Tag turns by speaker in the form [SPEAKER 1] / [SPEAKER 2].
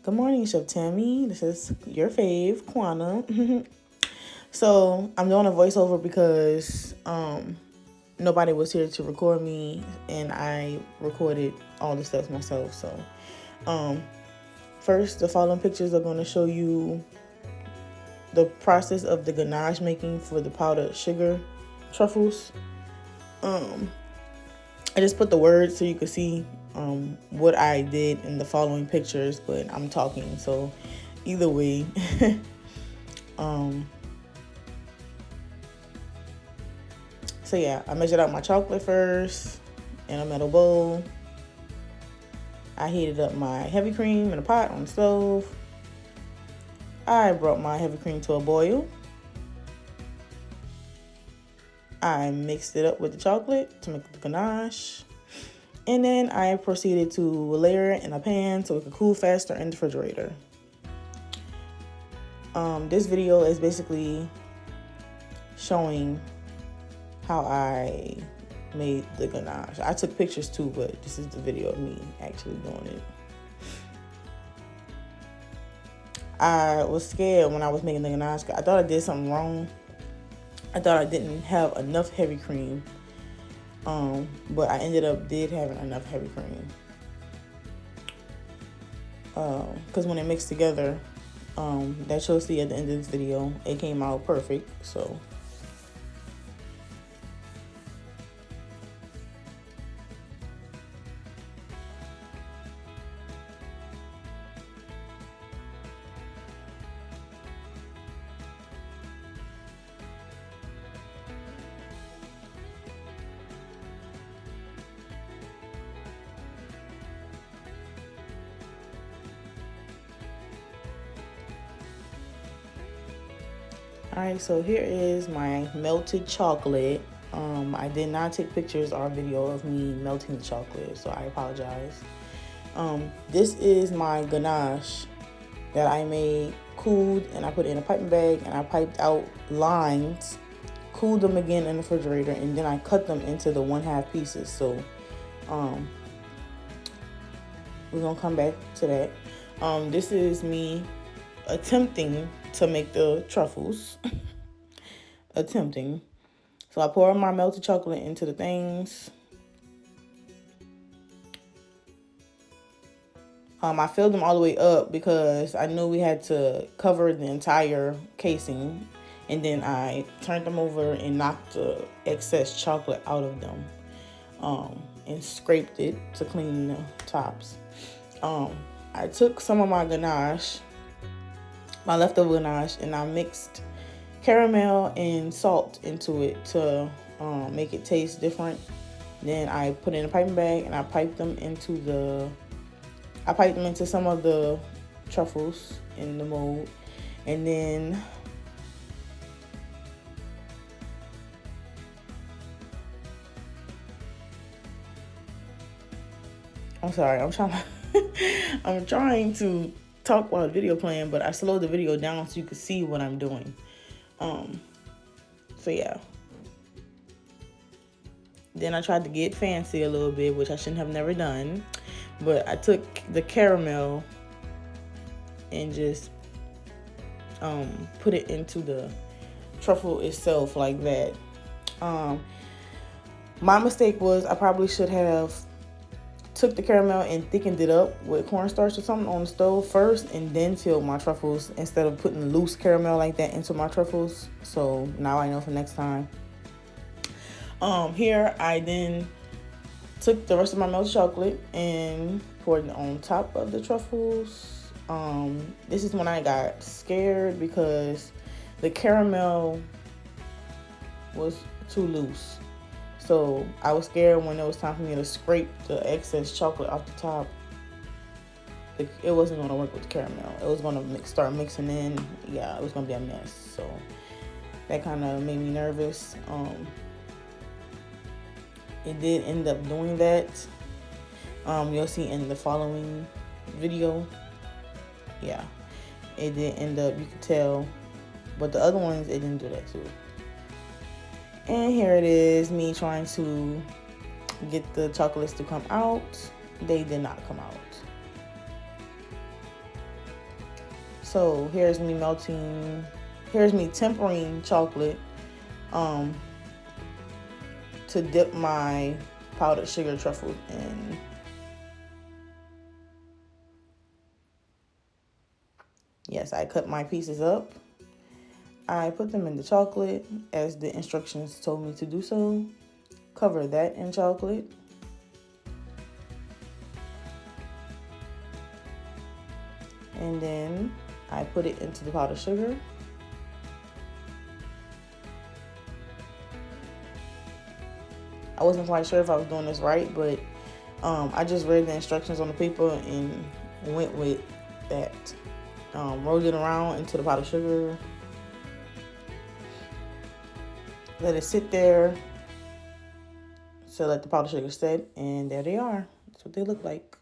[SPEAKER 1] Good morning, Chef Tammy. This is your fave, Kwana. So I'm doing a voiceover because nobody was here to record me, and I recorded all the stuff myself. So first, the following pictures are going to show you the process of the ganache making for the powdered sugar truffles. I just put the words so you can see what I did in the following pictures, but I'm talking, so either way. So yeah, I measured out my chocolate first in a metal bowl. I heated up my heavy cream in a pot on the stove. I brought my heavy cream to a boil. I mixed it up with the chocolate to make the ganache. And then I proceeded to layer it in a pan so it could cool faster in the refrigerator. This video is basically showing how I made the ganache. I took pictures too, but this is the video of me actually doing it. I was scared when I was making the ganache. I thought I did something wrong. I thought I didn't have enough heavy cream. But I ended up having enough heavy cream. Because when it mixed together, that you'll see at the end of this video, it came out perfect. So alright, so here is my melted chocolate. I did not take pictures or video of me melting the chocolate, so I apologize. This is my ganache that I made, cooled, and I put it in a piping bag, and I piped out lines, cooled them again in the refrigerator, and then I cut them into the 1/2 pieces. So we're gonna come back to that. This is me attempting to make the truffles. Attempting. So I pour my melted chocolate into the things. I filled them all the way up because I knew we had to cover the entire casing. And then I turned them over and knocked the excess chocolate out of them. And scraped it to clean the tops. I took some of my ganache, my leftover ganache, and I mixed caramel and salt into it to make it taste different. Then I put it in a piping bag and I piped them into some of the truffles in the mold. And then I'm sorry, I'm trying to talk while the video playing, but I slowed the video down so you could see what I'm doing. So yeah. Then I tried to get fancy a little bit, which I shouldn't have never done. But I took the caramel and just put it into the truffle itself like that. My mistake was I probably should have took the caramel and thickened it up with cornstarch or something on the stove first and then filled my truffles instead of putting loose caramel like that into my truffles. So now I know for next time. Here I then took the rest of my melted chocolate and poured it on top of the truffles. This is when I got scared because the caramel was too loose. So I was scared when it was time for me to scrape the excess chocolate off the top. It wasn't going to work with the caramel. It was going to start mixing in. Yeah, it was going to be a mess. So that kind of made me nervous. It did end up doing that. You'll see in the following video. Yeah, it did end up, you could tell. But the other ones, it didn't do that too. And here it is, me trying to get the chocolates to come out. They did not come out. So here's me tempering chocolate to dip my powdered sugar truffles in. Yes, I cut my pieces up. I put them in the chocolate as the instructions told me to do so. Cover that in chocolate. And then I put it into the powdered sugar. I wasn't quite sure if I was doing this right, but I just read the instructions on the paper and went with that. Rolled it around into the powdered sugar. Let it sit there. So let the powdered sugar set, and there they are. That's what they look like.